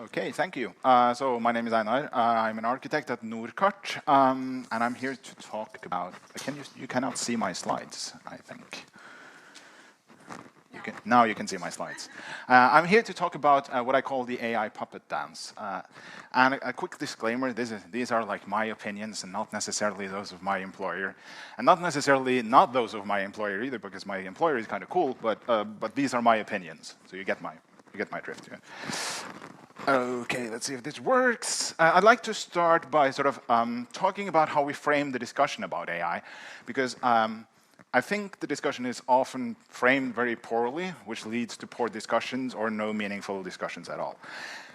Okay, thank you. So my name is Einar. I'm an architect at Nordkart, and I'm here to talk about. You cannot see my slides, I think. Now you can see my slides. I'm here to talk about what I call the AI puppet dance. And a quick disclaimer: these are like my opinions, and not necessarily those of my employer, and not necessarily not those of my employer either, because my employer is kind of cool. But these are my opinions, so you get my drift. Yeah. Okay, let's see if this works. I'd like to start by sort of talking about how we frame the discussion about AI, because I think the discussion is often framed very poorly, which leads to poor discussions or no meaningful discussions at all.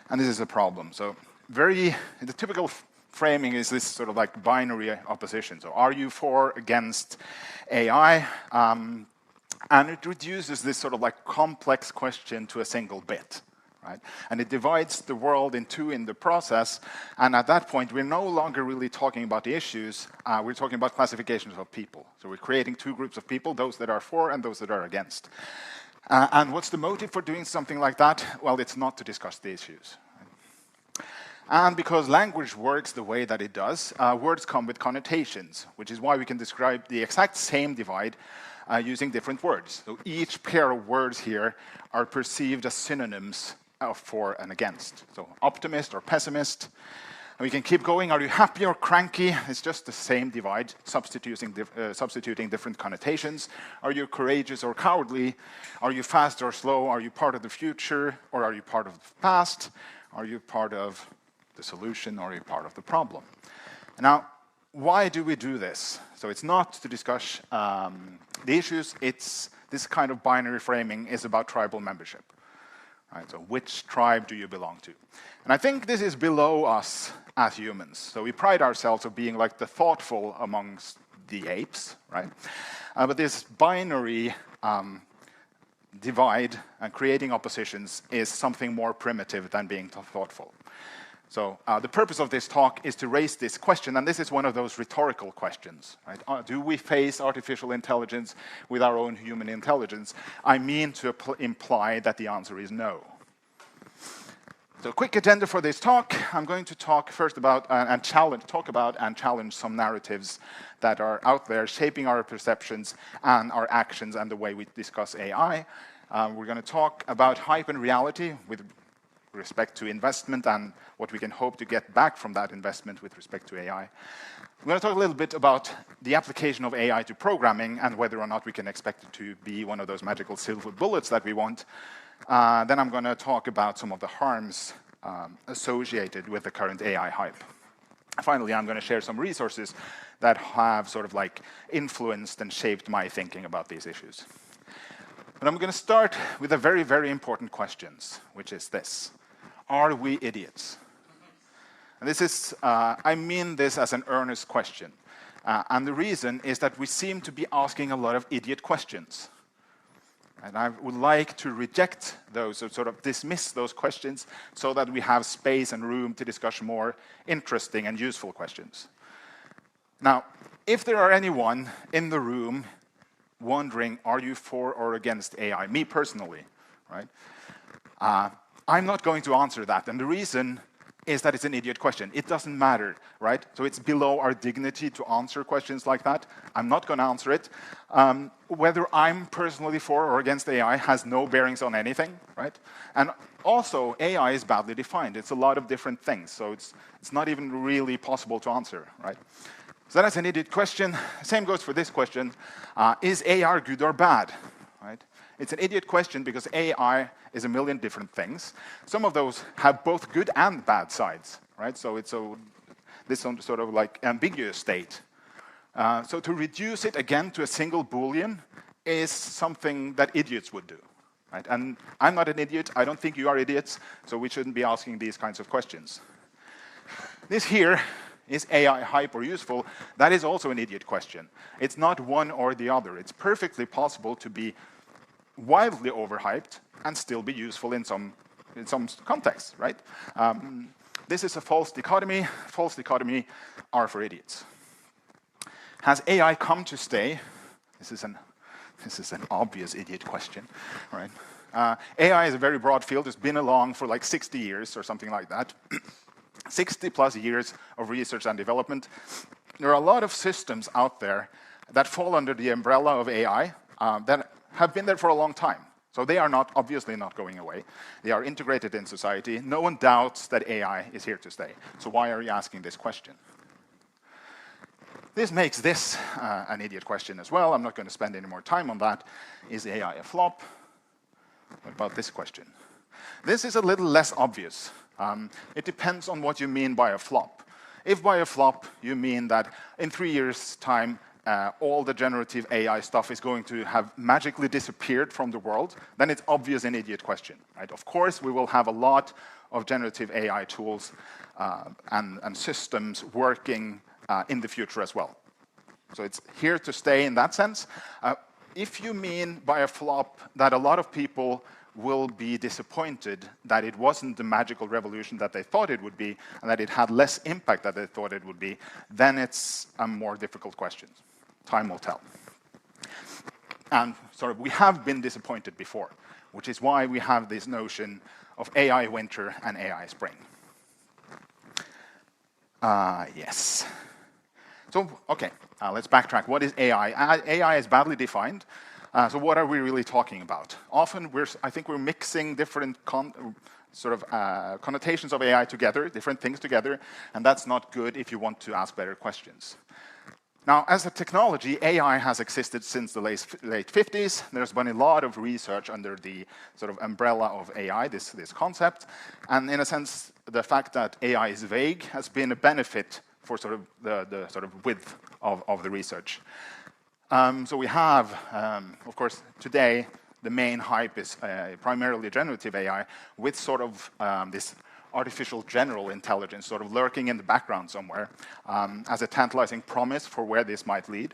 And this is a problem. So the typical framing is this sort of like binary opposition. So are you for, against AI? And it reduces this sort of like complex question to a single bit. Right? And it divides the world in two in the process, and at that point we're no longer really talking about the issues, we're talking about classifications of people. So we're creating two groups of people, those that are for and those that are against. And what's the motive for doing something like that? Well, it's not to discuss the issues. And because language works the way that it does, words come with connotations, which is why we can describe the exact same divide using different words. So each pair of words here are perceived as synonyms for and against. So optimist or pessimist. And we can keep going. Are you happy or cranky? It's just the same divide, substituting different connotations. Are you courageous or cowardly? Are you fast or slow? Are you part of the future or are you part of the past? Are you part of the solution or are you part of the problem? Now, why do we do this? So it's not to discuss the issues. It's this kind of binary framing is about tribal membership. Right, so which tribe do you belong to? And I think this is below us as humans. So we pride ourselves of being like the thoughtful amongst the apes, right? But this binary divide and creating oppositions is something more primitive than being thoughtful. So the purpose of this talk is to raise this question, and this is one of those rhetorical questions. Right? Do we face artificial intelligence with our own human intelligence? I mean to imply that the answer is no. So quick agenda for this talk. I'm going to talk first about and challenge some narratives that are out there shaping our perceptions and our actions and the way we discuss AI. We're going to talk about hype and reality with respect to investment and what we can hope to get back from that investment with respect to AI. We're going to talk a little bit about the application of AI to programming and whether or not we can expect it to be one of those magical silver bullets that we want. Then I'm going to talk about some of the harms associated with the current AI hype. Finally, I'm going to share some resources that have sort of like influenced and shaped my thinking about these issues. But I'm going to start with a very, very important question, which is this. Are we idiots? And this is, I mean this as an earnest question. And the reason is that we seem to be asking a lot of idiot questions. And I would like to reject those, or sort of dismiss those questions, so that we have space and room to discuss more interesting and useful questions. Now, if there are anyone in the room wondering, are you for or against AI? Me personally, right? I'm not going to answer that, and the reason is that it's an idiot question. It doesn't matter, right? So it's below our dignity to answer questions like that. I'm not going to answer it. Whether I'm personally for or against AI has no bearings on anything, right? And also, AI is badly defined. It's a lot of different things, so it's not even really possible to answer, right? So that's an idiot question. Same goes for this question. Is AI good or bad? Right? It's an idiot question because AI is a million different things. Some of those have both good and bad sides. Right? So it's this sort of like ambiguous state. So to reduce it again to a single Boolean is something that idiots would do. Right? And I'm not an idiot. I don't think you are idiots. So we shouldn't be asking these kinds of questions. This here is AI hype or useful? That is also an idiot question. It's not one or the other. It's perfectly possible to be wildly overhyped and still be useful in some contexts, right? This is a false dichotomy. False dichotomy are for idiots. Has AI come to stay? This is an obvious idiot question, right? AI is a very broad field. It's been along for like 60 years or something like that. 60 plus years of research and development. There are a lot of systems out there that fall under the umbrella of AI that have been there for a long time. So they are obviously not going away. They are integrated in society. No one doubts that AI is here to stay. So why are you asking this question? This makes this an idiot question as well. I'm not going to spend any more time on that. Is AI a flop? What about this question? This is a little less obvious. It depends on what you mean by a flop. If by a flop you mean that in 3 years' time, all the generative AI stuff is going to have magically disappeared from the world, then it's obvious an idiot question. Right? Of course, we will have a lot of generative AI tools and systems working in the future as well. So it's here to stay in that sense. If you mean by a flop that a lot of people will be disappointed that it wasn't the magical revolution that they thought it would be, and that it had less impact than they thought it would be, then it's a more difficult question. Time will tell. And we have been disappointed before, which is why we have this notion of AI winter and AI spring. Yes. So, okay, let's backtrack. What is AI? AI is badly defined. So what are we really talking about? Often, I think we're mixing different connotations of AI together, different things together, and that's not good if you want to ask better questions. Now, as a technology, AI has existed since the late 50s. There's been a lot of research under the umbrella of AI, this concept. And in a sense, the fact that AI is vague has been a benefit for the width of the research. So we have, of course, today, the main hype is primarily generative AI with this artificial general intelligence lurking in the background somewhere as a tantalizing promise for where this might lead.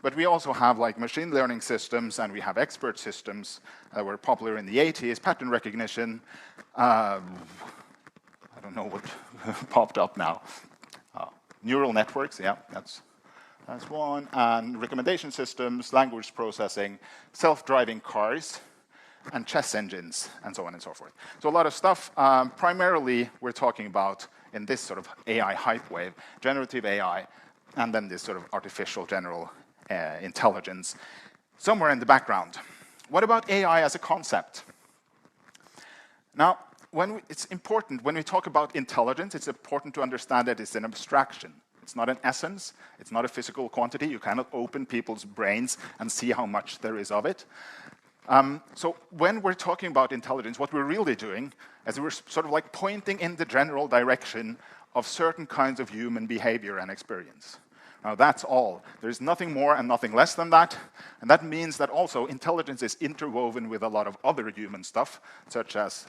But we also have machine learning systems, and we have expert systems that were popular in the 80s, pattern recognition. I don't know what popped up now. Neural networks, yeah, that's one. And recommendation systems, language processing, self-driving cars, and chess engines, and so on and so forth. So a lot of stuff. Primarily, we're talking about, in this AI hype wave, generative AI, and then this artificial general intelligence somewhere in the background. What about AI as a concept? Now, it's important, when we talk about intelligence, it's important to understand that it's an abstraction. It's not an essence. It's not a physical quantity. You cannot open people's brains and see how much there is of it. So when we're talking about intelligence, what we're really doing is we're pointing in the general direction of certain kinds of human behavior and experience. Now, that's all. There's nothing more and nothing less than that. And that means that also intelligence is interwoven with a lot of other human stuff, such as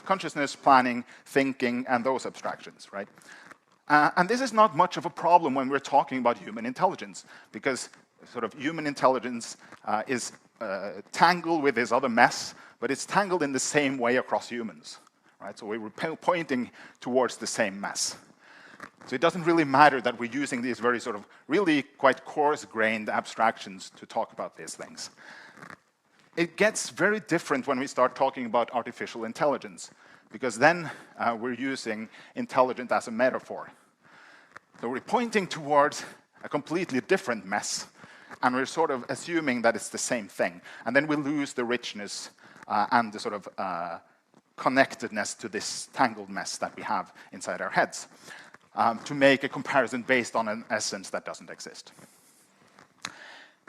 consciousness, planning, thinking, and those abstractions, right? And this is not much of a problem when we're talking about human intelligence, because human intelligence is tangled with this other mess, but it's tangled in the same way across humans, right? So we were pointing towards the same mess. So it doesn't really matter that we're using these very really quite coarse-grained abstractions to talk about these things. It gets very different when we start talking about artificial intelligence, because then we're using intelligence as a metaphor. So we're pointing towards a completely different mess, and we're assuming that it's the same thing. And then we lose the richness and the connectedness to this tangled mess that we have inside our heads, to make a comparison based on an essence that doesn't exist.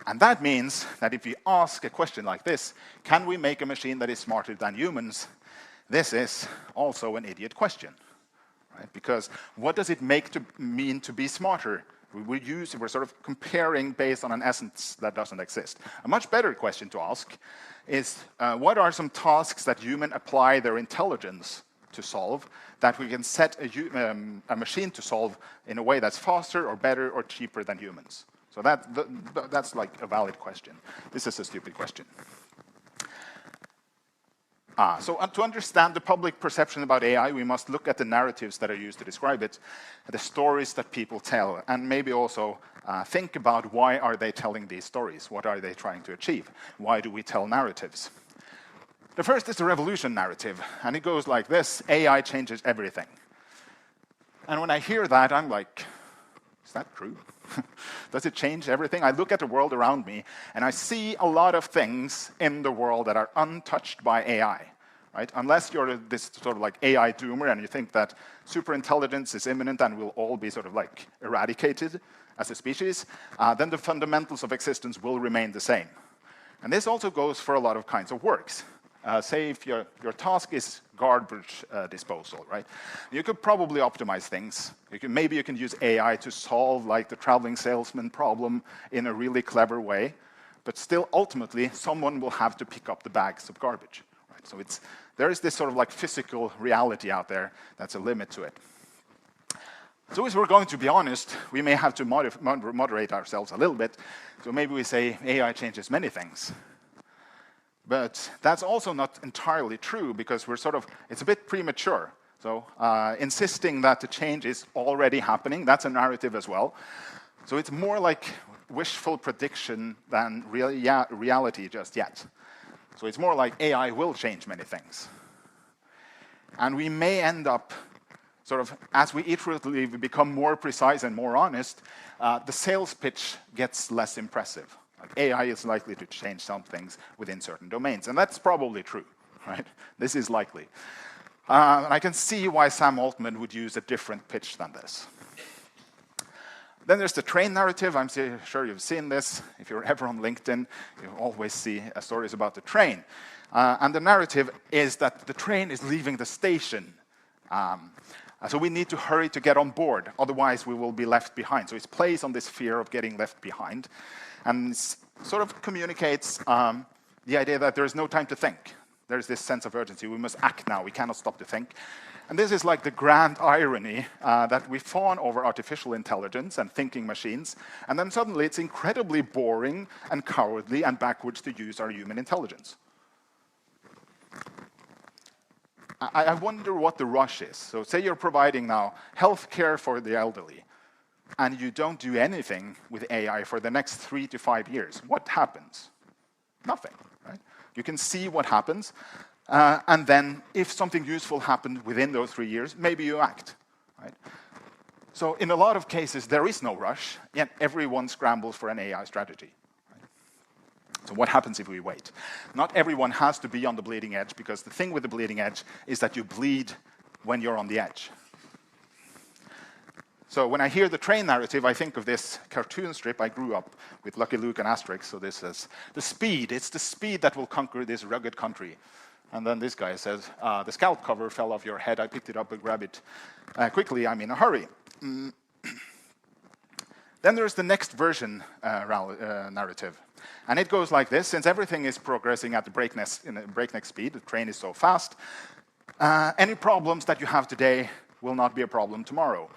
And that means that if we ask a question like this, can we make a machine that is smarter than humans? This is also an idiot question, right? Because what does it mean to be smarter? We're comparing based on an essence that doesn't exist. A much better question to ask is, what are some tasks that humans apply their intelligence to solve that we can set a machine to solve in a way that's faster or better or cheaper than humans? So that's a valid question. This is a stupid question. So to understand the public perception about AI, we must look at the narratives that are used to describe it, the stories that people tell, and maybe also think about why are they telling these stories? What are they trying to achieve? Why do we tell narratives? The first is the revolution narrative, and it goes like this: AI changes everything. And when I hear that, I'm like, is that true? Does it change everything? I look at the world around me, and I see a lot of things in the world that are untouched by AI. Right? Unless you're this sort of like AI doomer and you think that superintelligence is imminent and we'll all be sort of like eradicated as a species, then the fundamentals of existence will remain the same. And this also goes for a lot of kinds of works. Say if your task is garbage disposal, right? You could probably optimize things. Maybe you can use AI to solve like the traveling salesman problem in a really clever way, but still ultimately someone will have to pick up the bags of garbage. Right? So there is this sort of like physical reality out there that's a limit to it. So if we're going to be honest, we may have to moderate ourselves a little bit. So maybe we say AI changes many things. But that's also not entirely true because it's a bit premature. So insisting that the change is already happening, that's a narrative as well. So it's more like wishful prediction than reality just yet. So it's more like AI will change many things. And we may end up sort of, as we iteratively become more precise and more honest, the sales pitch gets less impressive. Like AI is likely to change some things within certain domains, and that's probably true, right? This is likely. And I can see why Sam Altman would use a different pitch than this. Then there's the train narrative. I'm sure you've seen this. If you're ever on LinkedIn, you always see stories about the train. And the narrative is that the train is leaving the station. So we need to hurry to get on board, otherwise we will be left behind. So it plays on this fear of getting left behind, and sort of communicates the idea that there is no time to think. There's this sense of urgency. We must act now. We cannot stop to think. And this is like the grand irony that we fawn over artificial intelligence and thinking machines, and then suddenly it's incredibly boring and cowardly and backwards to use our human intelligence. I wonder what the rush is. So say you're providing now health care for the elderly, and you don't do anything with AI for the next 3 to 5 years. What happens? Nothing, right? You can see what happens, and then if something useful happened within those 3 years, maybe you act, right? So in a lot of cases, there is no rush, yet everyone scrambles for an AI strategy. So what happens if we wait? Not everyone has to be on the bleeding edge, because the thing with the bleeding edge is that you bleed when you're on the edge. So when I hear the train narrative, I think of this cartoon strip. I grew up with Lucky Luke and Asterix, so this is the speed. It's the speed that will conquer this rugged country. And then this guy says, the scalp cover fell off your head. I picked it up and grabbed it quickly. I'm in a hurry. Then there's the next version narrative. And it goes like this: since everything is progressing at the breakneck speed, the train is so fast, any problems that you have today will not be a problem tomorrow,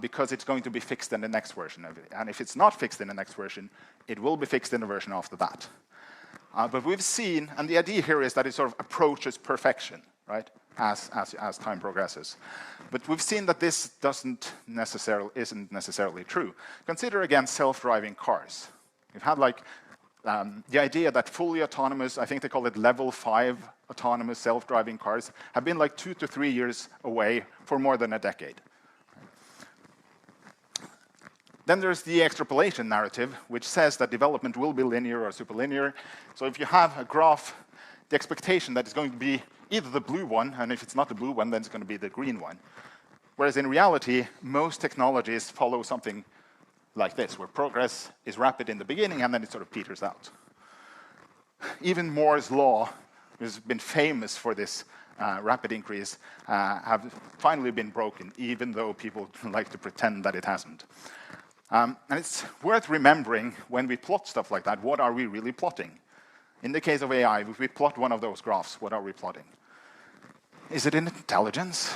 because it's going to be fixed in the next version of it. And if it's not fixed in the next version, it will be fixed in the version after that. But we've seen, and the idea here is that it sort of approaches perfection, right, as time progresses. But we've seen that this isn't necessarily true. Consider again self-driving cars. We've had like the idea that fully autonomous, I think they call it level 5 autonomous self-driving cars, have been like 2 to 3 years away for more than a decade. Then there's the extrapolation narrative, which says that development will be linear or superlinear. So if you have a graph, the expectation that it's going to be either the blue one, and if it's not the blue one, then it's going to be the green one. Whereas in reality, most technologies follow something like this, where progress is rapid in the beginning and then it sort of peters out. Even Moore's law, which has been famous for this rapid increase, have finally been broken, even though people like to pretend that it hasn't. And it's worth remembering when we plot stuff like that, what are we really plotting? In the case of AI, if we plot one of those graphs, what are we plotting? Is it intelligence?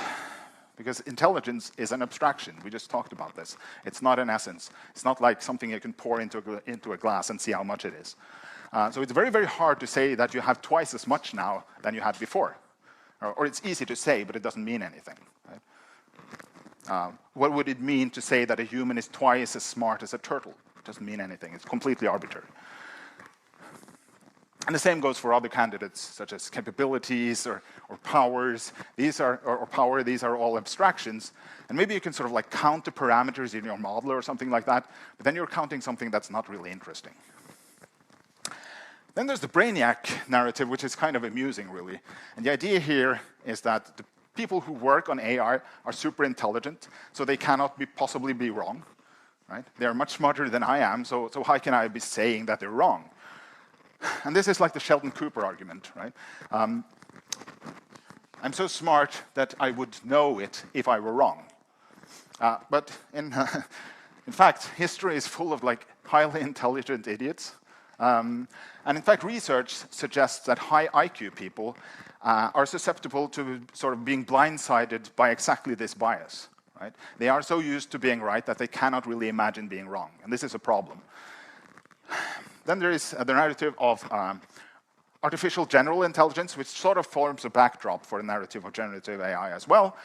Because intelligence is an abstraction. We just talked about this. It's not an essence. It's not like something you can pour into a glass and see how much it is. So it's very, very hard to say that you have twice as much now than you had before. Or it's easy to say, but it doesn't mean anything. Right? What would it mean to say that a human is twice as smart as a turtle? It doesn't mean anything. It's completely arbitrary. And the same goes for other candidates, such as capabilities or powers. These are, or power, these are all abstractions. And maybe you can sort of like count the parameters in your model or something like that, but then you're counting something that's not really interesting. Then there's the brainiac narrative, which is kind of amusing, really. And the idea here is that the people who work on AI are super intelligent, so they cannot possibly be wrong. Right? They're much smarter than I am, so how can I be saying that they're wrong? And this is like the Sheldon Cooper argument, right? I'm so smart that I would know it if I were wrong. But in fact, history is full of like highly intelligent idiots. And in fact, research suggests that high IQ people are susceptible to sort of being blindsided by exactly this bias. Right? They are so used to being right that they cannot really imagine being wrong. And this is a problem. Then there is the narrative of artificial general intelligence, which sort of forms a backdrop for the narrative of generative AI as well.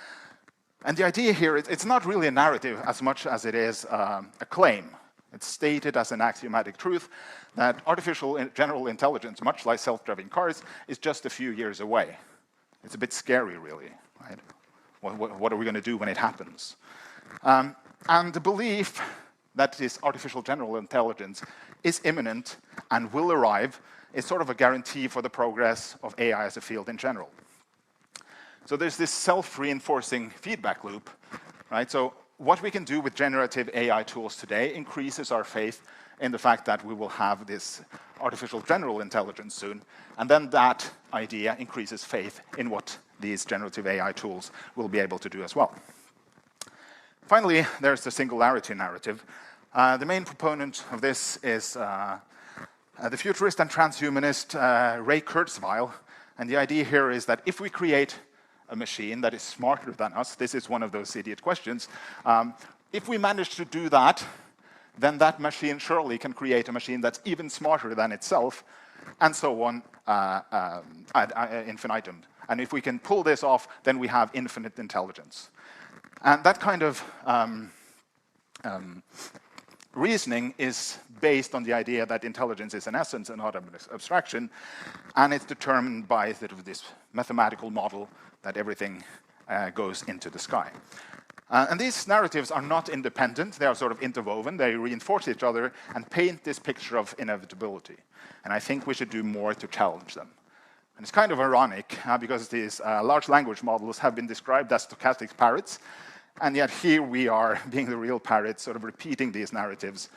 And the idea here is it's not really a narrative as much as it is a claim. It's stated as an axiomatic truth that artificial general intelligence, much like self-driving cars, is just a few years away. It's a bit scary, really. Right? What are we going to do when it happens? And the belief that this artificial general intelligence is imminent and will arrive is sort of a guarantee for the progress of AI as a field in general. So there's this self-reinforcing feedback loop, right? So what we can do with generative AI tools today increases our faith in the fact that we will have this artificial general intelligence soon, and then that idea increases faith in what these generative AI tools will be able to do as well. Finally, there's the singularity narrative. The main proponent of this is the futurist and transhumanist Ray Kurzweil, and the idea here is that if we create a machine that is smarter than us, this is one of those idiot questions, if we manage to do that, then that machine surely can create a machine that's even smarter than itself, and so on ad infinitum. And if we can pull this off, then we have infinite intelligence. And that kind of reasoning is based on the idea that intelligence is an essence and not an abstraction, and it's determined by sort of this mathematical model that everything goes into the sky. And these narratives are not independent, they are sort of interwoven, they reinforce each other and paint this picture of inevitability. And I think we should do more to challenge them. And it's kind of ironic, because these large language models have been described as stochastic parrots, and yet here we are, being the real parrots, sort of repeating these narratives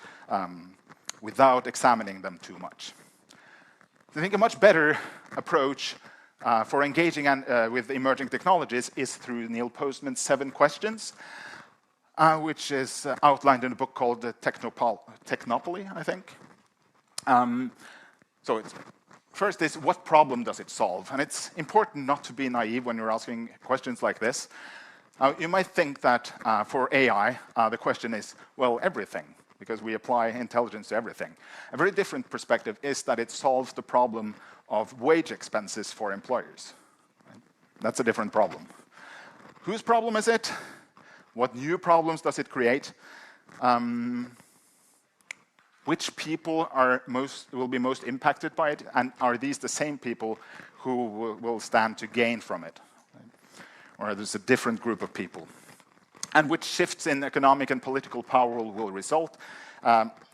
without examining them too much. I think a much better approach for engaging with emerging technologies is through Neil Postman's 7 questions, which is outlined in a book called Technopoly, I think. First is, what problem does it solve? And it's important not to be naive when you're asking questions like this. You might think that for AI, the question is, well, everything, because we apply intelligence to everything. A very different perspective is that it solves the problem of wage expenses for employers. That's a different problem. Whose problem is it? What new problems does it create? Which people will be most impacted by it? And are these the same people who will stand to gain from it? Or there's a different group of people? And which shifts in economic and political power will result?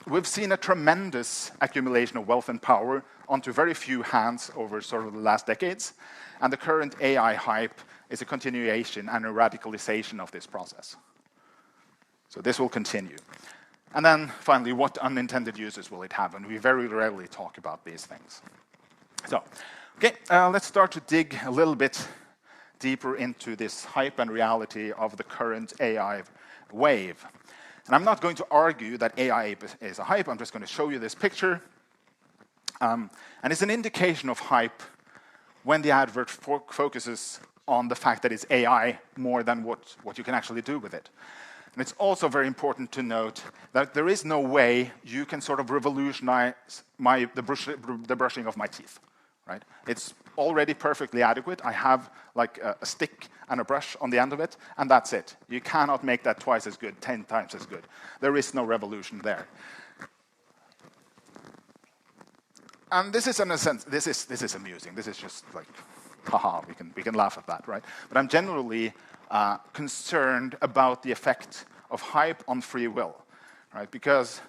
We've seen a tremendous accumulation of wealth and power onto very few hands over sort of the last decades. And the current AI hype is a continuation and a radicalization of this process. So this will continue. And then finally, what unintended uses will it have? And we very rarely talk about these things. So, okay, let's start to dig a little bit deeper into this hype and reality of the current AI wave. And I'm not going to argue that AI is a hype, I'm just going to show you this picture. And it's an indication of hype when the advert focuses on the fact that it's AI more than what you can actually do with it. And it's also very important to note that there is no way you can sort of revolutionize the brushing of my teeth. Right? It's already perfectly adequate. I have like a stick and a brush on the end of it, and that's it. You cannot make that twice as good, 10 times as good. There is no revolution there. And this is, in a sense, this is amusing. This is just like, haha, we can laugh at that, right? But I'm generally concerned about the effect of hype on free will, right? Because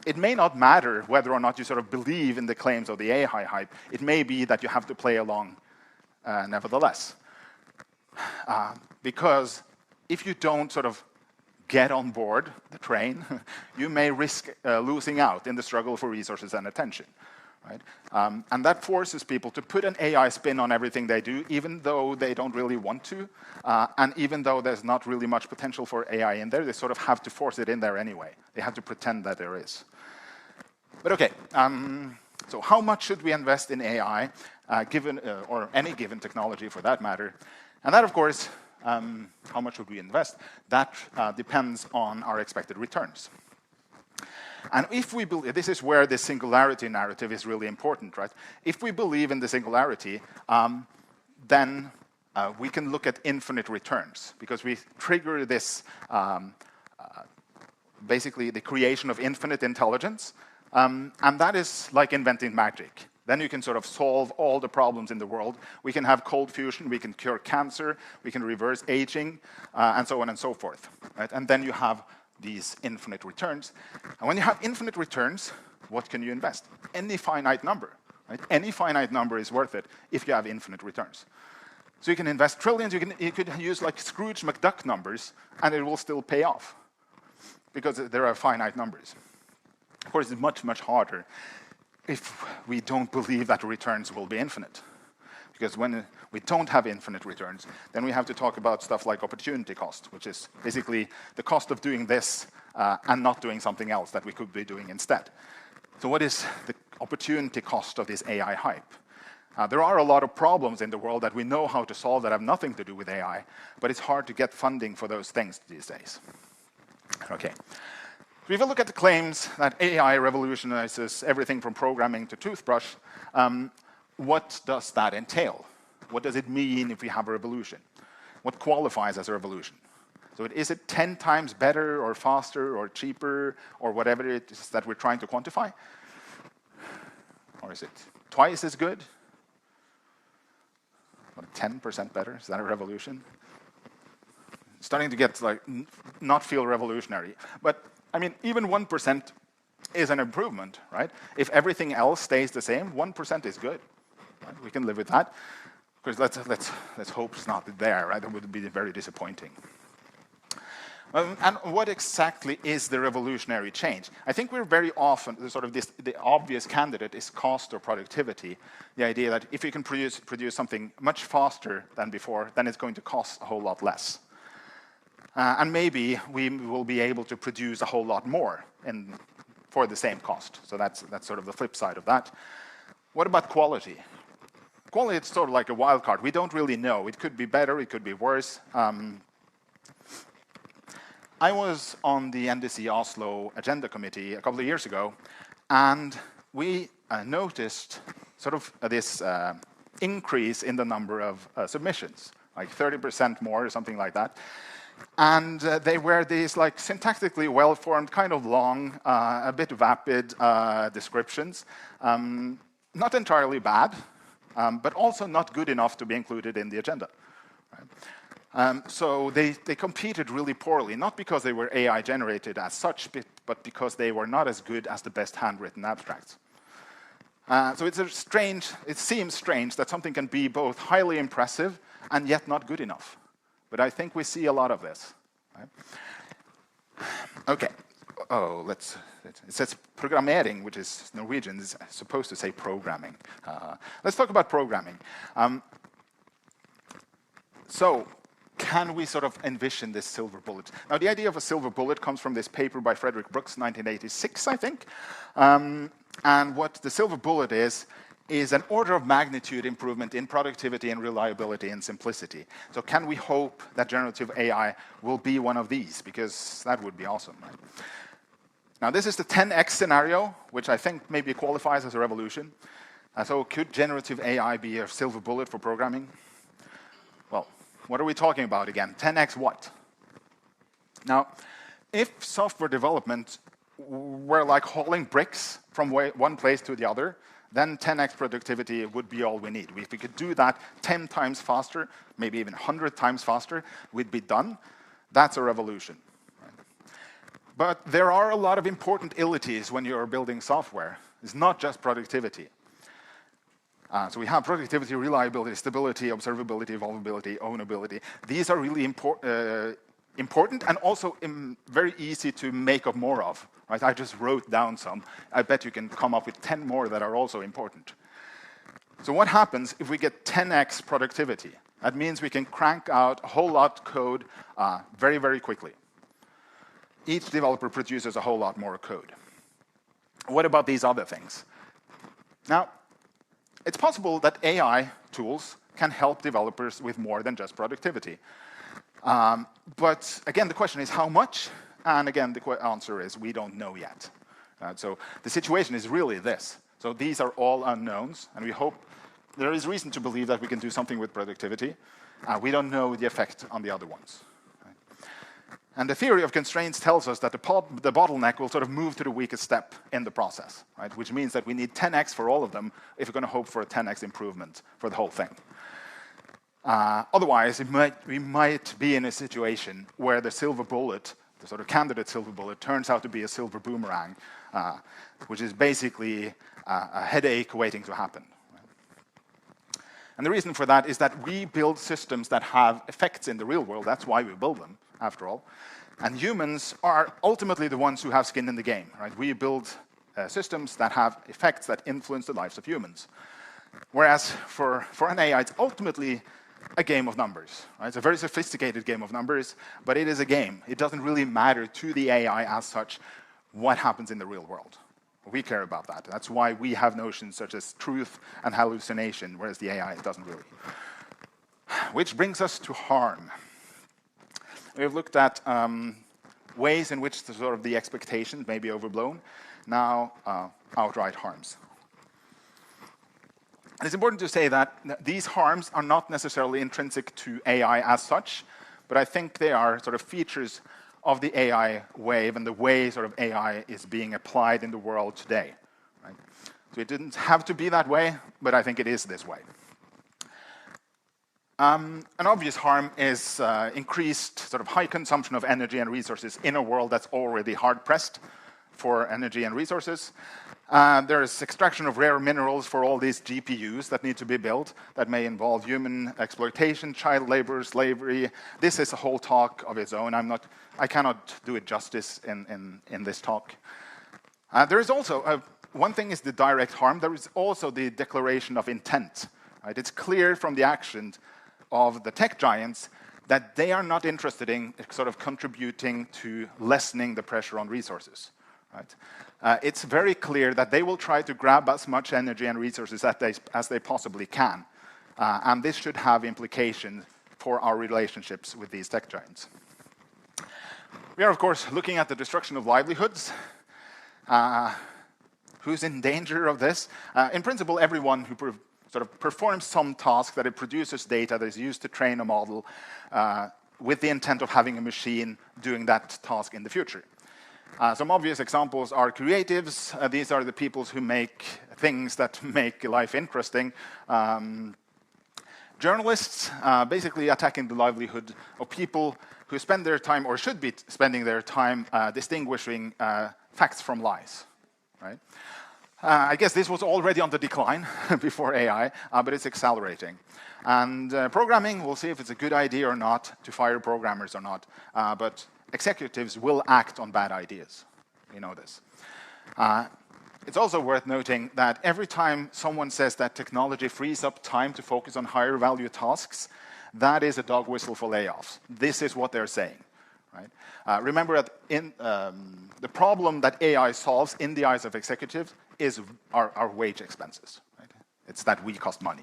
it may not matter whether or not you sort of believe in the claims of the AI hype. It may be that you have to play along nevertheless. Because if you don't sort of get on board the train, you may risk losing out in the struggle for resources and attention. Right? And that forces people to put an AI spin on everything they do, even though they don't really want to, and even though there's not really much potential for AI in there, they sort of have to force it in there anyway. They have to pretend that there is. But okay, so how much should we invest in AI, or any given technology for that matter? And that, of course, how much should we invest? That depends on our expected returns. And if we believe, this is where the singularity narrative is really important, right? If we believe in the singularity, then we can look at infinite returns, because we trigger this, basically the creation of infinite intelligence, and that is like inventing magic. Then you can sort of solve all the problems in the world. We can have cold fusion, we can cure cancer, we can reverse aging, and so on and so forth, right? And then you have these infinite returns. And when you have infinite returns, what can you invest? Any finite number, right? Any finite number is worth it if you have infinite returns. So you can invest trillions, you could use like Scrooge McDuck numbers, and it will still pay off, because there are finite numbers. Of course, it's much, much harder if we don't believe that the returns will be infinite. Because when we don't have infinite returns, then we have to talk about stuff like opportunity cost, which is basically the cost of doing this and not doing something else that we could be doing instead. So what is the opportunity cost of this AI hype? There are a lot of problems in the world that we know how to solve that have nothing to do with AI, but it's hard to get funding for those things these days. Okay. So if you look at the claims that AI revolutionizes everything from programming to toothbrush, what does that entail? What does it mean if we have a revolution? What qualifies as a revolution? So is it 10 times better or faster or cheaper or whatever it is that we're trying to quantify? Or is it twice as good? What, 10% better? Is that a revolution? It's starting to get like not feel revolutionary. But I mean, even 1% is an improvement, right? If everything else stays the same, 1% is good. Right? We can live with that. Of course, let's hope it's not there, right? That would be very disappointing. And what exactly is the revolutionary change? I think we're very often, the obvious candidate is cost or productivity. The idea that if you can produce something much faster than before, then it's going to cost a whole lot less. And maybe we will be able to produce a whole lot more for the same cost. So that's sort of the flip side of that. What about quality? Quality is sort of like a wild card. We don't really know. It could be better, it could be worse. I was on the NDC Oslo Agenda Committee a couple of years ago, and we noticed sort of this increase in the number of submissions, like 30% more or something like that. And they were these like syntactically well-formed, kind of long, a bit vapid descriptions. Not entirely bad, but also not good enough to be included in the agenda. Right? So they competed really poorly, not because they were AI generated as such, but because they were not as good as the best handwritten abstracts. So it seems strange that something can be both highly impressive and yet not good enough. But I think we see a lot of this. Right? Okay. Oh, it says programmering, which is Norwegian, is supposed to say programming. Let's talk about programming. So, can we sort of envision this silver bullet? Now, the idea of a silver bullet comes from this paper by Frederick Brooks, 1986, I think. And what the silver bullet is an order of magnitude improvement in productivity and reliability and simplicity. So can we hope that generative AI will be one of these? Because that would be awesome, right? Now, this is the 10x scenario, which I think maybe qualifies as a revolution. So could generative AI be a silver bullet for programming? Well, what are we talking about again? 10x what? Now, if software development were like hauling bricks from one place to the other, then 10x productivity would be all we need. If we could do that 10 times faster, maybe even 100 times faster, we'd be done. That's a revolution. But there are a lot of important ilities when you're building software. It's not just productivity. So we have productivity, reliability, stability, observability, evolvability, ownability. These are really important and also very easy to make up more of. Right? I just wrote down some. I bet you can come up with 10 more that are also important. So what happens if we get 10x productivity? That means we can crank out a whole lot of code very, very quickly. Each developer produces a whole lot more code. What about these other things? Now, it's possible that AI tools can help developers with more than just productivity. But again, the question is how much? And again, the answer is we don't know yet. So the situation is really this. So these are all unknowns, and we hope there is reason to believe that we can do something with productivity. We don't know the effect on the other ones. And the theory of constraints tells us that the bottleneck will sort of move to the weakest step in the process, right? Which means that we need 10x for all of them if we're going to hope for a 10x improvement for the whole thing. Otherwise, we might be in a situation where the silver bullet, the sort of candidate silver bullet, turns out to be a silver boomerang, which is basically a headache waiting to happen. And the reason for that is that we build systems that have effects in the real world. That's why we build them, after all. And humans are ultimately the ones who have skin in the game. Right? We build systems that have effects that influence the lives of humans. Whereas for an AI, it's ultimately a game of numbers. Right? It's a very sophisticated game of numbers, but it is a game. It doesn't really matter to the AI as such what happens in the real world. We care about that. That's why we have notions such as truth and hallucination, whereas the AI doesn't really. Which brings us to harm. We've looked at ways in which the expectations may be overblown. Now, outright harms. And it's important to say that these harms are not necessarily intrinsic to AI as such, but I think they are sort of features of the AI wave and the way sort of AI is being applied in the world today. Right? So it didn't have to be that way, but I think it is this way. An obvious harm is increased sort of high consumption of energy and resources in a world that's already hard-pressed for energy and resources. There is extraction of rare minerals for all these GPUs that need to be built that may involve human exploitation, child labor, slavery. This is a whole talk of its own. I cannot do it justice in this talk. There is also, one thing is the direct harm. There is also the declaration of intent. Right? It's clear from the actions of the tech giants that they are not interested in sort of contributing to lessening the pressure on resources. Right? It's very clear that they will try to grab as much energy and resources as they possibly can. And this should have implications for our relationships with these tech giants. We are, of course, looking at the destruction of livelihoods. Who's in danger of this? In principle, everyone who sort of performs some task that it produces data that is used to train a model with the intent of having a machine doing that task in the future. Some obvious examples are creatives. These are the people who make things that make life interesting. Journalists, basically attacking the livelihood of people who spend their time, or should be spending their time, distinguishing facts from lies. Right? I guess this was already on the decline before AI, but it's accelerating. And programming, we'll see if it's a good idea or not to fire programmers or not. But executives will act on bad ideas. We know this. It's also worth noting that every time someone says that technology frees up time to focus on higher value tasks, that is a dog whistle for layoffs. This is what they're saying. Right? Remember that the problem that AI solves in the eyes of executives is our wage expenses. Right? It's that we cost money.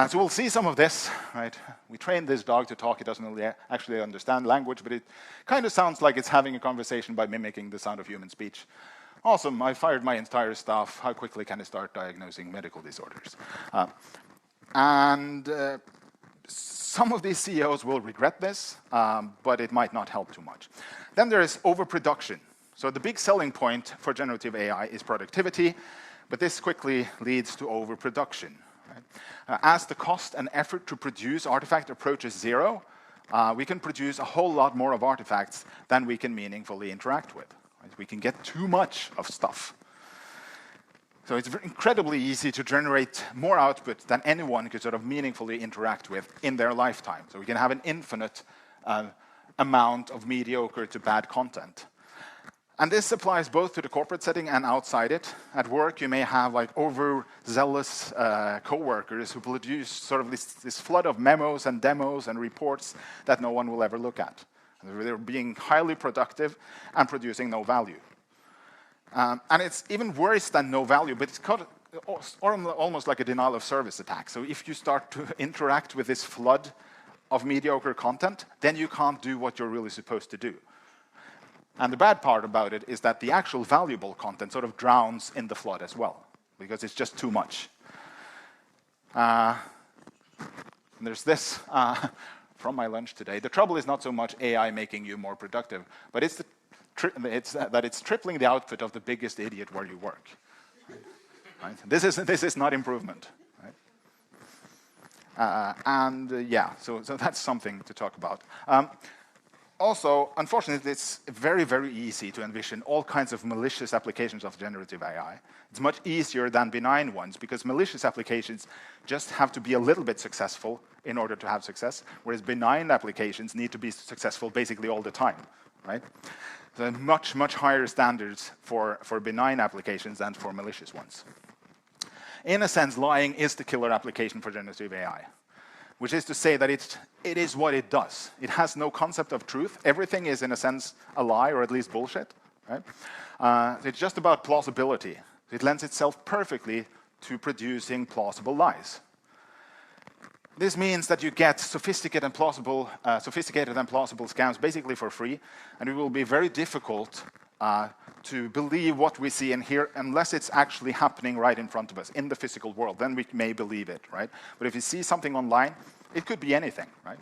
So we'll see some of this. Right? We trained this dog to talk. It doesn't really actually understand language, but it kind of sounds like it's having a conversation by mimicking the sound of human speech. Awesome, I fired my entire staff. How quickly can I start diagnosing medical disorders? Some of these CEOs will regret this, but it might not help too much. Then there is overproduction. So the big selling point for generative AI is productivity, But this quickly leads to overproduction. Right? As the cost and effort to produce artifact approaches zero, we can produce a whole lot more of artifacts than we can meaningfully interact with. Right? We can get too much of stuff. So it's incredibly easy to generate more output than anyone could sort of meaningfully interact with in their lifetime. So we can have an infinite amount of mediocre to bad content. And this applies both to the corporate setting and outside it. At work, you may have like overzealous coworkers who produce sort of this flood of memos and demos and reports that no one will ever look at. They're being highly productive and producing no value. And it's even worse than no value, but it's almost like a denial of service attack. So if you start to interact with this flood of mediocre content, then you can't do what you're really supposed to do. And the bad part about it is that the actual valuable content sort of drowns in the flood as well, because it's just too much. There's this from my lunch today. The trouble is not so much AI making you more productive, but it's that it's tripling the output of the biggest idiot where you work. Right? This is not improvement. Right? Yeah, so that's something to talk about. Also, unfortunately, it's very, very easy to envision all kinds of malicious applications of generative AI. It's much easier than benign ones, because malicious applications just have to be a little bit successful in order to have success, whereas benign applications need to be successful basically all the time. Right? There are much, much higher standards for benign applications than for malicious ones. In a sense, lying is the killer application for generative AI, which is to say that it is what it does. It has no concept of truth. Everything is, in a sense, a lie, or at least bullshit. Right? It's just about plausibility. It lends itself perfectly to producing plausible lies. This means that you get sophisticated and plausible scams basically for free, and it will be very difficult to believe what we see and hear unless it's actually happening right in front of us in the physical world. Then we may believe it, right? But if you see something online, it could be anything, right?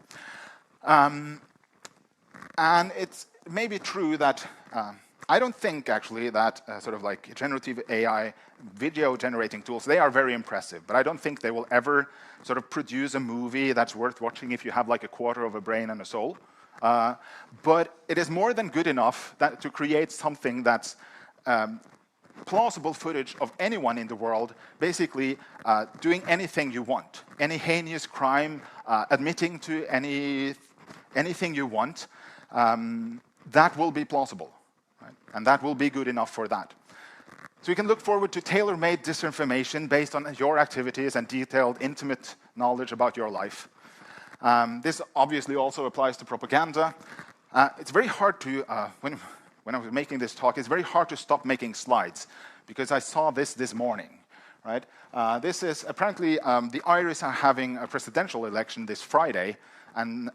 And it may be true that I don't think actually that sort of like generative AI video generating tools, they are very impressive, but I don't think they will ever sort of produce a movie that's worth watching if you have like a quarter of a brain and a soul. But it is more than good enough to create something that's plausible footage of anyone in the world, basically doing anything you want, any heinous crime, admitting to anything you want, that will be plausible, right? And that will be good enough for that. So you can look forward to tailor-made disinformation based on your activities and detailed, intimate knowledge about your life. This obviously also applies to propaganda. It's very hard to, when I was making this talk, it's very hard to stop making slides, because I saw this morning, right? This is apparently, the Irish are having a presidential election this Friday, and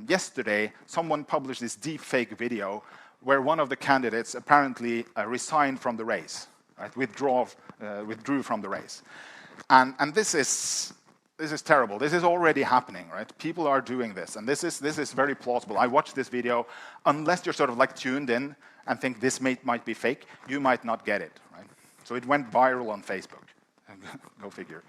yesterday someone published this deepfake video where one of the candidates apparently resigned from the race, right? Withdrew from the race. And this is terrible. This is already happening, right? People are doing this, and this is very plausible. I watched this video. Unless you're sort of like tuned in and think this might be fake, you might not get it, right? So it went viral on Facebook. Go figure.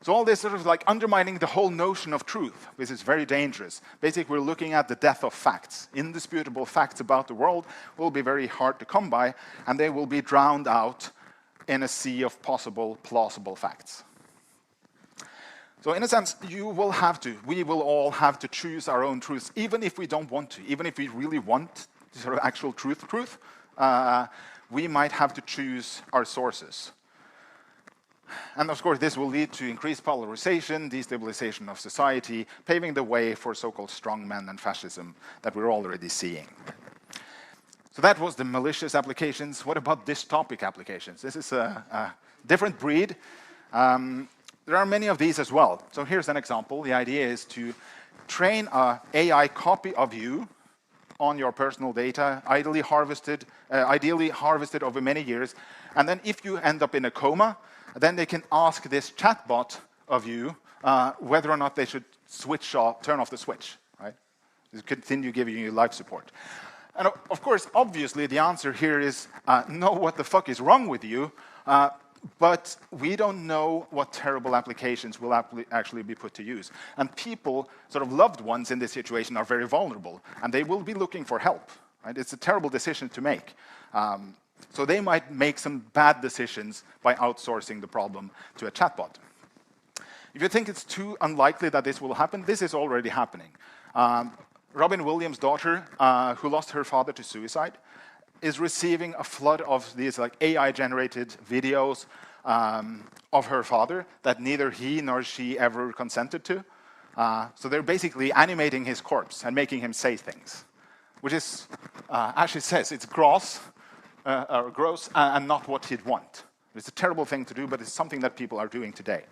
So all this sort of like undermining the whole notion of truth, which is very dangerous. Basically, we're looking at the death of facts. Indisputable facts about the world will be very hard to come by, and they will be drowned out in a sea of possible plausible facts. So in a sense, we will all have to choose our own truths, even if we don't want to, even if we really want sort of actual truth, we might have to choose our sources. And of course, this will lead to increased polarization, destabilization of society, paving the way for so-called strongmen and fascism that we're already seeing. So that was the malicious applications. What about dystopic applications? This is a different breed. There are many of these as well. So here's an example. The idea is to train an AI copy of you on your personal data, ideally harvested over many years. And then if you end up in a coma, then they can ask this chatbot of you whether or not they should turn off the switch, right? Continue giving you life support. And of course, obviously, the answer here is no, what the fuck is wrong with you? But we don't know what terrible applications will actually be put to use. And people, sort of loved ones in this situation, are very vulnerable, and they will be looking for help. Right? It's a terrible decision to make. So they might make some bad decisions by outsourcing the problem to a chatbot. If you think it's too unlikely that this will happen, this is already happening. Robin Williams' daughter, who lost her father to suicide, is receiving a flood of these like AI-generated videos of her father that neither he nor she ever consented to. So they're basically animating his corpse and making him say things, which is, as she says, it's gross and not what he'd want. It's a terrible thing to do, but it's something that people are doing today.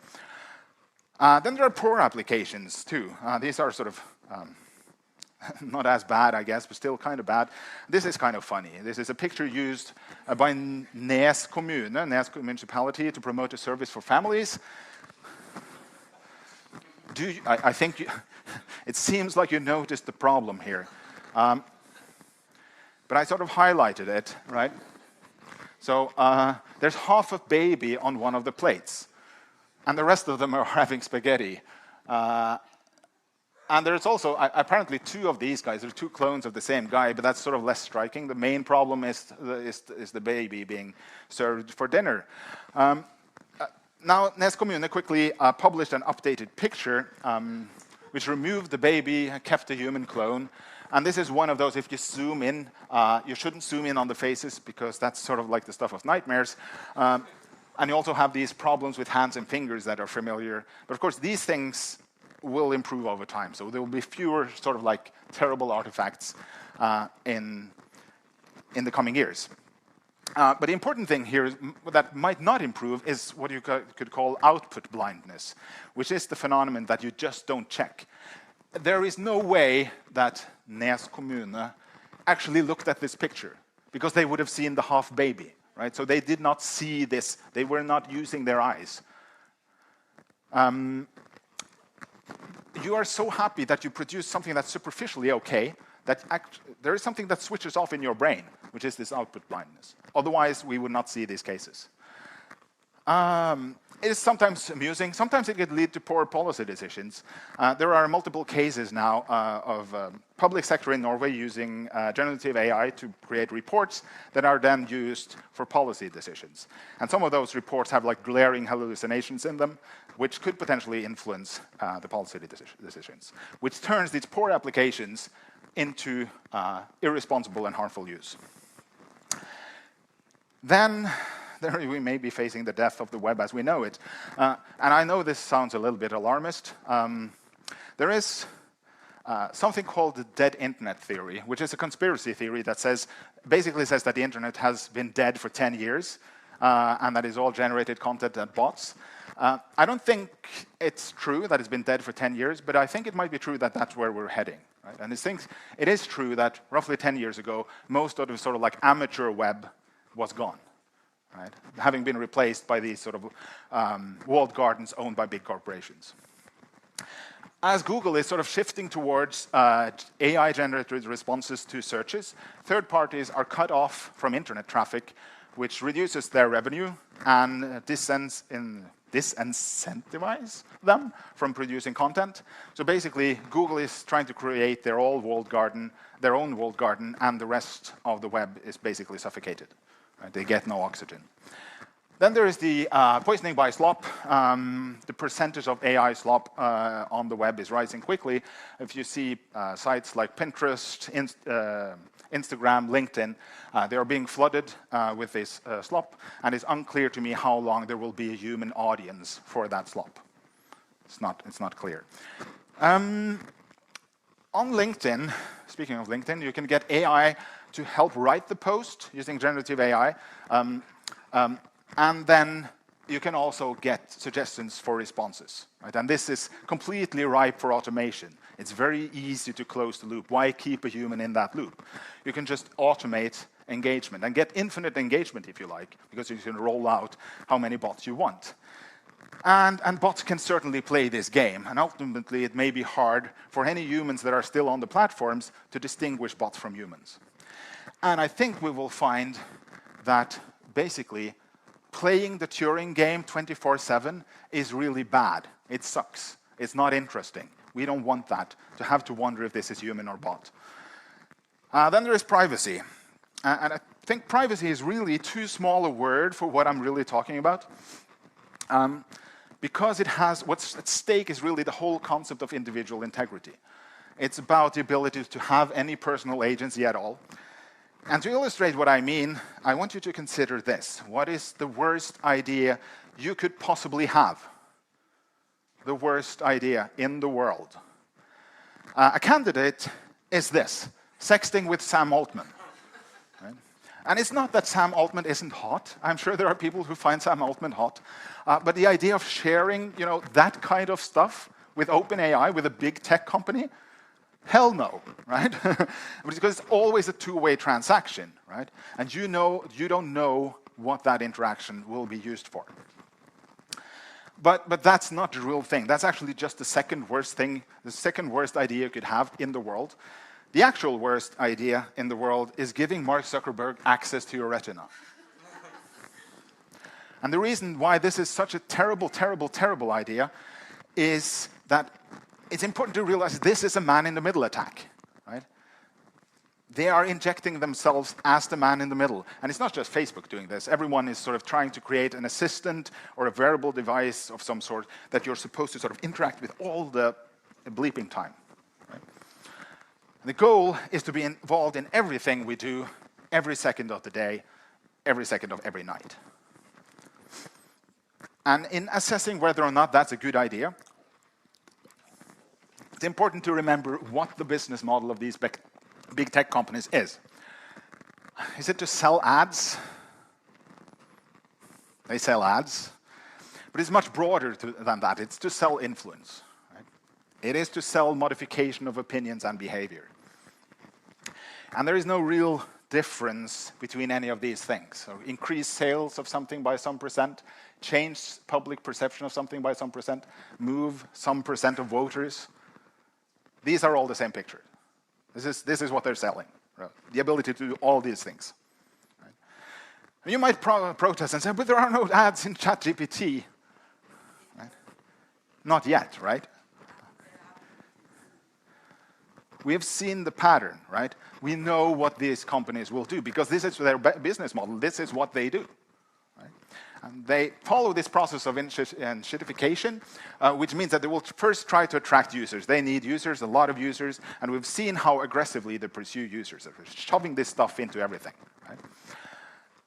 Then there are poor applications, too. These are sort of not as bad, I guess, but still kind of bad. This is kind of funny. This is a picture used by Nes kommune, Nes municipality, to promote a service for families. I think it seems like you noticed the problem here. But I sort of highlighted it, right? So there's half a baby on one of the plates, and the rest of them are having spaghetti. And there's also, apparently, two of these guys. There are two clones of the same guy, but that's sort of less striking. The main problem is the baby being served for dinner. Now, Nes kommune quickly published an updated picture, which removed the baby, kept the human clone. And this is one of those, if you zoom in, you shouldn't zoom in on the faces, because that's sort of like the stuff of nightmares. And you also have these problems with hands and fingers that are familiar. But of course, these things will improve over time. So there will be fewer sort of like terrible artifacts in the coming years. But the important thing here is, that might not improve is what you could call output blindness, which is the phenomenon that you just don't check. There is no way that Nes kommune actually looked at this picture, because they would have seen the half baby, right? So they did not see this. They were not using their eyes. You are so happy that you produce something that's superficially okay, that there is something that switches off in your brain, which is this output blindness. Otherwise, we would not see these cases. It is sometimes amusing. Sometimes it can lead to poor policy decisions. There are multiple cases now of public sector in Norway using generative AI to create reports that are then used for policy decisions. And some of those reports have like glaring hallucinations in them, which could potentially influence the policy decisions, which turns these poor applications into irresponsible and harmful use. Then we may be facing the death of the web as we know it. And I know this sounds a little bit alarmist. There is something called the dead internet theory, which is a conspiracy theory that basically says that the internet has been dead for 10 years, and that is all generated content and bots. I don't think it's true that it's been dead for 10 years, but I think it might be true that that's where we're heading. Right? And it is true that roughly 10 years ago, most of the sort of like amateur web was gone, right? Having been replaced by these sort of walled gardens owned by big corporations. As Google is sort of shifting towards AI-generated responses to searches, third parties are cut off from internet traffic, which reduces their revenue and disincentivize them from producing content. So basically, Google is trying to create their own walled garden, and the rest of the web is basically suffocated. Right? They get no oxygen. Then there is the poisoning by slop. The percentage of AI slop on the web is rising quickly. If you see sites like Pinterest, Instagram, LinkedIn, they are being flooded with this slop, and it's unclear to me how long there will be a human audience for that slop. It's not clear. On LinkedIn, speaking of LinkedIn, you can get AI to help write the post using generative AI. And then you can also get suggestions for responses. Right? And this is completely ripe for automation. It's very easy to close the loop. Why keep a human in that loop? You can just automate engagement and get infinite engagement, if you like, because you can roll out how many bots you want. And bots can certainly play this game. And ultimately, it may be hard for any humans that are still on the platforms to distinguish bots from humans. And I think we will find that basically playing the Turing game 24/7 is really bad. It sucks. It's not interesting. We don't want that, to have to wonder if this is human or bot. Then there is privacy. And I think privacy is really too small a word for what I'm really talking about. Because what's at stake is really the whole concept of individual integrity. It's about the ability to have any personal agency at all. And to illustrate what I mean, I want you to consider this. What is the worst idea you could possibly have? The worst idea in the world. A candidate is this: sexting with Sam Altman. Right? And it's not that Sam Altman isn't hot. I'm sure there are people who find Sam Altman hot. But the idea of sharing, that kind of stuff with OpenAI, with a big tech company, hell no, right? Because it's always a two-way transaction, right? And you don't know what that interaction will be used for. But that's not the real thing. That's actually just the second worst thing, the second worst idea you could have in the world. The actual worst idea in the world is giving Mark Zuckerberg access to your retina. And the reason why this is such a terrible, terrible, terrible idea is that it's important to realize this is a man-in-the-middle attack, right? They are injecting themselves as the man in the middle. And it's not just Facebook doing this. Everyone is sort of trying to create an assistant or a wearable device of some sort that you're supposed to sort of interact with all the bleeping time. Right? The goal is to be involved in everything we do, every second of the day, every second of every night. And in assessing whether or not that's a good idea, it's important to remember what the business model of these big tech companies is. Is it to sell ads? They sell ads. But it's much broader than that. It's to sell influence. Right? It is to sell modification of opinions and behavior. And there is no real difference between any of these things. So increase sales of something by some percent, change public perception of something by some percent, move some percent of voters. These are all the same picture. This is what they're selling, right? The ability to do all these things. Right? And you might protest and say, but there are no ads in ChatGPT. Right? Not yet, right? We have seen the pattern, right? We know what these companies will do because this is their business model. This is what they do. Right? And they follow this process of enshittification, which means that they will first try to attract users. They need users, a lot of users, and we've seen how aggressively they pursue users. They're shoving this stuff into everything. Right?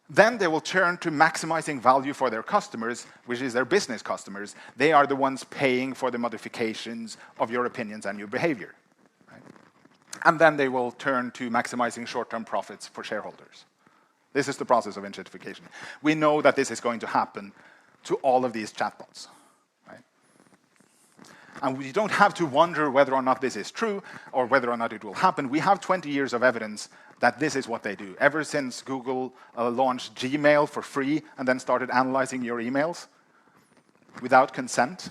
Then they will turn to maximizing value for their customers, which is their business customers. They are the ones paying for the modifications of your opinions and your behavior. Right? And then they will turn to maximizing short-term profits for shareholders. This is the process of enshittification. We know that this is going to happen to all of these chatbots. Right? And we don't have to wonder whether or not this is true or whether or not it will happen. We have 20 years of evidence that this is what they do. Ever since Google launched Gmail for free and then started analyzing your emails without consent.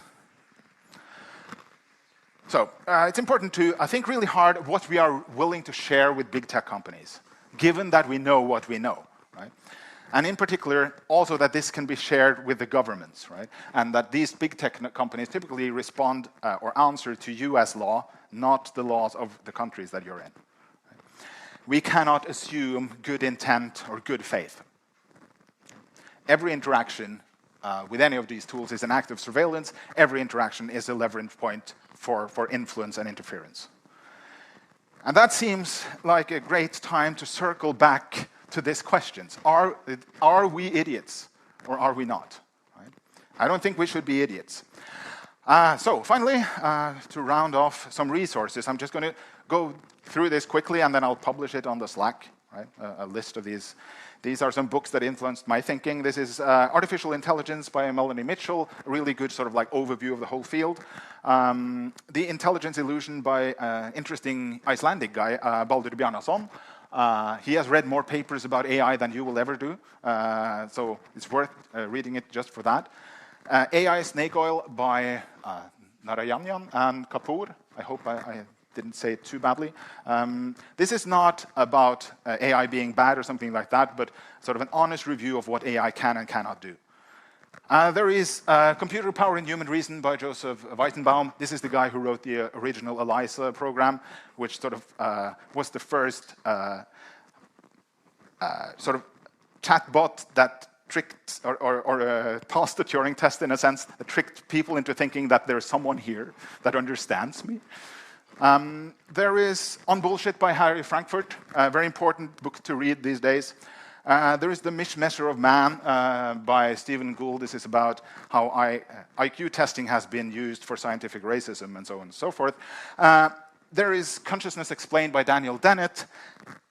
So it's important to, I think, really hard what we are willing to share with big tech companies, given that we know what we know. Right? And in particular, also that this can be shared with the governments, right? And that these big tech companies typically respond or answer to US law, not the laws of the countries that you're in. Right? We cannot assume good intent or good faith. Every interaction with any of these tools is an act of surveillance. Every interaction is a leverage point for influence and interference. And that seems like a great time to circle back to these questions. Are we idiots or are we not? Right? I don't think we should be idiots. So finally, to round off some resources, I'm just going to go through this quickly and then I'll publish it on the Slack, right? A list of these. These are some books that influenced my thinking. This is Artificial Intelligence by Melanie Mitchell, a really good sort of like overview of the whole field. The Intelligence Illusion by interesting Icelandic guy, Baldur Bjarnason. He has read more papers about AI than you will ever do, so it's worth reading it just for that. AI Snake Oil by Narayanan and Kapoor. I hope I didn't say it too badly. This is not about AI being bad or something like that, but sort of an honest review of what AI can and cannot do. There is Computer Power in Human Reason by Joseph Weizenbaum. This is the guy who wrote the original ELIZA program, which sort of was the first sort of chatbot that tricked or passed the Turing test in a sense, that tricked people into thinking that there's someone here that understands me. There is On Bullshit by Harry Frankfurt, a very important book to read these days. There is The Measure of Man by Stephen Gould. This is about how IQ testing has been used for scientific racism and so on and so forth. There is Consciousness Explained by Daniel Dennett,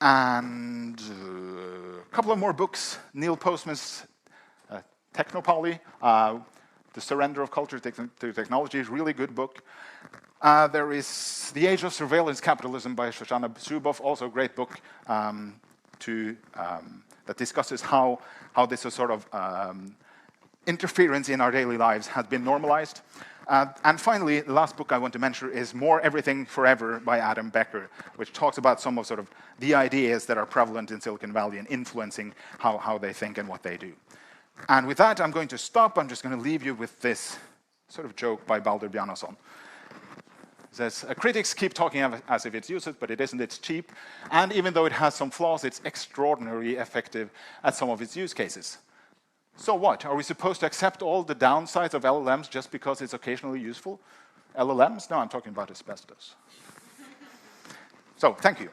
and a couple of more books. Neil Postman's Technopoly, The Surrender of Culture to Technology, is a really good book. There is The Age of Surveillance Capitalism by Shoshana Zuboff, also a great book that discusses how this sort of interference in our daily lives has been normalized. And finally, the last book I want to mention is More Everything Forever by Adam Becker, which talks about some of sort of the ideas that are prevalent in Silicon Valley and influencing how they think and what they do. And with that, I'm going to stop. I'm just going to leave you with this sort of joke by Baldur Bjarnason. It says, critics keep talking as if it's useless, but it isn't, it's cheap. And even though it has some flaws, it's extraordinarily effective at some of its use cases. So what? Are we supposed to accept all the downsides of LLMs just because it's occasionally useful? LLMs? No, I'm talking about asbestos. So, thank you.